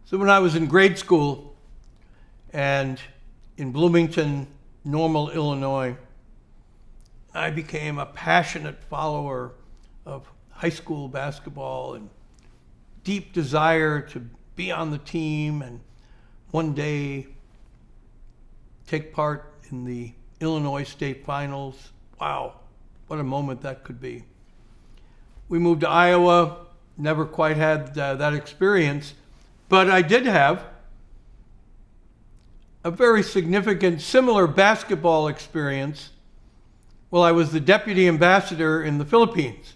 So when I was in grade school and in Bloomington, Normal, Illinois, I became a passionate follower of high school basketball and deep desire to be on the team and one day take part in the Illinois State Finals. Wow, what a moment that could be. We moved to Iowa, never quite had that experience, but I did have a very significant similar basketball experience while I was the deputy ambassador in the Philippines.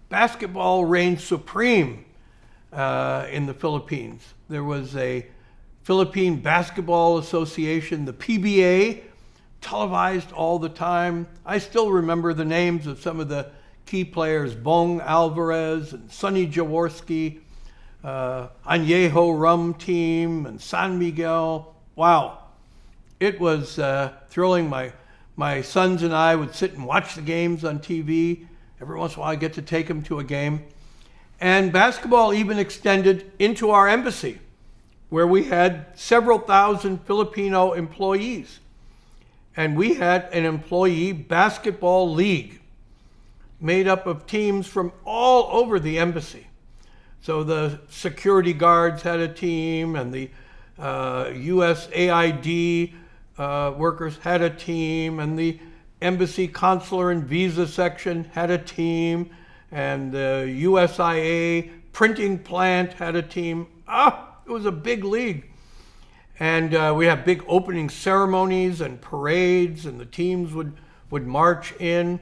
Basketball reigned supreme in the Philippines. There was a Philippine Basketball Association, the PBA, televised all the time. I still remember the names of some of the key players, Bong Alvarez and Sonny Jaworski, Añejo Rum team and San Miguel. Wow, it was thrilling. My sons and I would sit and watch the games on TV. Every once in a while I get to take them to a game. And basketball even extended into our embassy, where we had several thousand Filipino employees. And we had an employee basketball league made up of teams from all over the embassy. So the security guards had a team, and the USAID workers had a team, and the embassy consular and visa section had a team, and the USIA printing plant had a team. It was a big league. And we had big opening ceremonies and parades, and the teams would march in.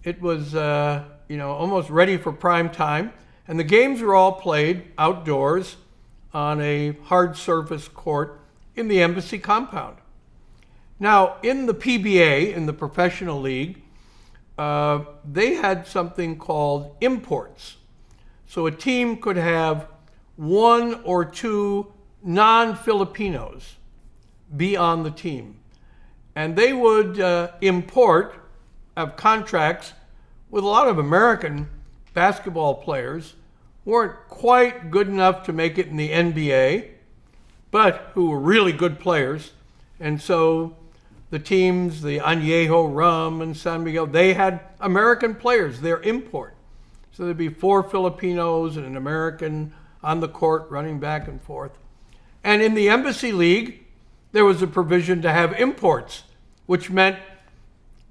It was almost ready for prime time. And the games were all played outdoors on a hard surface court in the embassy compound. Now, in the PBA, in the professional league, they had something called imports. So a team could have one or two non-Filipinos be on the team. And they would have contracts with a lot of American basketball players who weren't quite good enough to make it in the NBA, but who were really good players. And so the teams, the Añejo Rum and San Miguel, they had American players, their import. So there'd be 4 Filipinos and an American on the court running back and forth. And in the Embassy League, there was a provision to have imports, which meant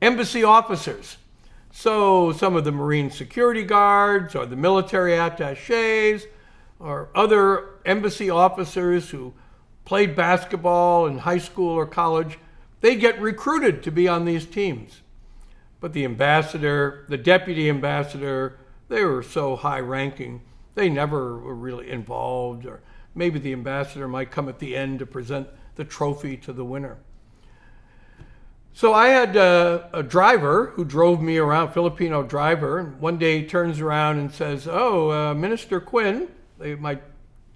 embassy officers. So some of the Marine security guards or the military attachés or other embassy officers who played basketball in high school or college, they get recruited to be on these teams. But the ambassador, the deputy ambassador, they were so high ranking, they never were really involved, or maybe the ambassador might come at the end to present the trophy to the winner. So I had a driver who drove me around, Filipino driver, and one day he turns around and says, Minister Quinn, my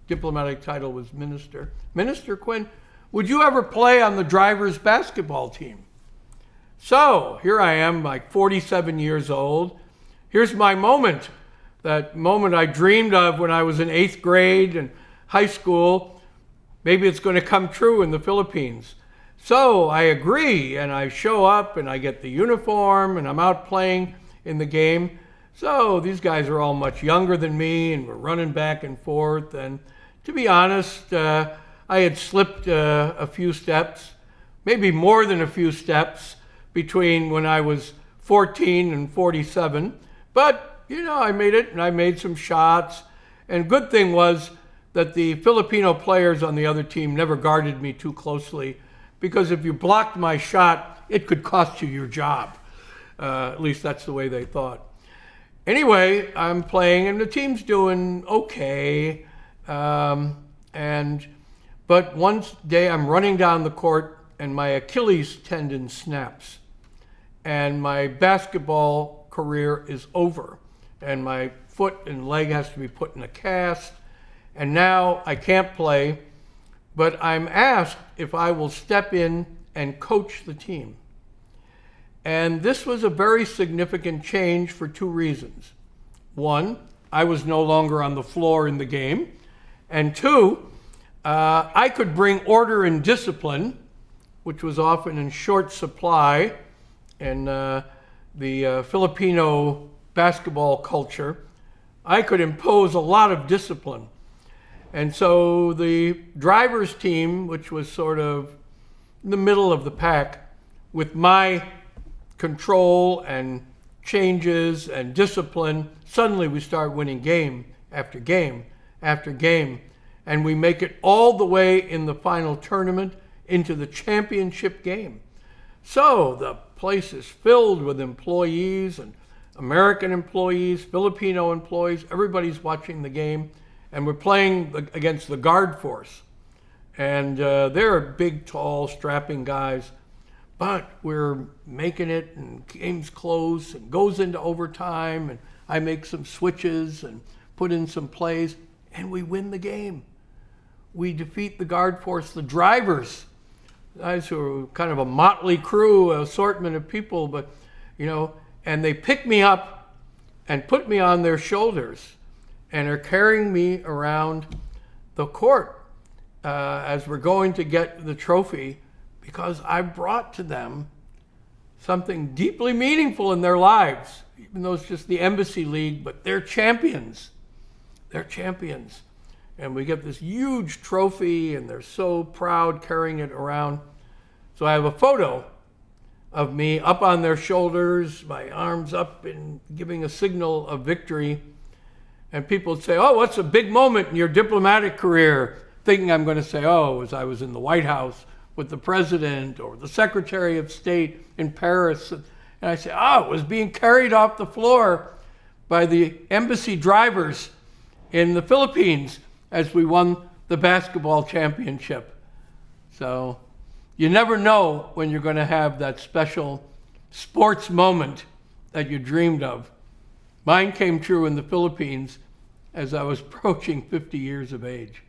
diplomatic title was minister, Minister Quinn, would you ever play on the driver's basketball team? So here I am, like 47 years old. Here's my moment, that moment I dreamed of when I was in 8th grade and high school. Maybe it's going to come true in the Philippines. So I agree, and I show up, and I get the uniform, and I'm out playing in the game. So these guys are all much younger than me, and we're running back and forth. And to be honest, I had slipped a few steps, maybe more than a few steps, between when I was 14 and 47. But, I made it, and I made some shots. And good thing was that the Filipino players on the other team never guarded me too closely, because if you blocked my shot, it could cost you your job. At least that's the way they thought. Anyway, I'm playing, and the team's doing okay. But one day I'm running down the court, and my Achilles tendon snaps. And my basketball career is over. And my foot and leg has to be put in a cast. And now I can't play. But I'm asked if I will step in and coach the team. And this was a very significant change for 2 reasons. One, I was no longer on the floor in the game, And two, I could bring order and discipline, which was often in short supply in the Filipino basketball culture. I could impose a lot of discipline. And so the drivers team, which was sort of in the middle of the pack, with my control and changes and discipline, suddenly we start winning game after game after game. And we make it all the way in the final tournament into the championship game. So the place is filled with employees and American employees, Filipino employees. Everybody's watching the game. And we're playing against the guard force. And they're big, tall, strapping guys. But we're making it, and game's close, and goes into overtime, and I make some switches and put in some plays, and we win the game. We defeat the guard force, the drivers, guys who are kind of a motley crew, assortment of people, but, and they pick me up and put me on their shoulders and are carrying me around the court as we're going to get the trophy, because I brought to them something deeply meaningful in their lives, even though it's just the Embassy League, but they're champions. They're champions. And we get this huge trophy, and they're so proud carrying it around. So I have a photo of me up on their shoulders, my arms up and giving a signal of victory. And people would say, "Oh, what's a big moment in your diplomatic career?" Thinking I'm going to say, "Oh, as I was in the White House with the president or the Secretary of State in Paris." And I say, "Oh, it was being carried off the floor by the embassy drivers in the Philippines as we won the basketball championship." So you never know when you're going to have that special sports moment that you dreamed of. Mine came true in the Philippines as I was approaching 50 years of age.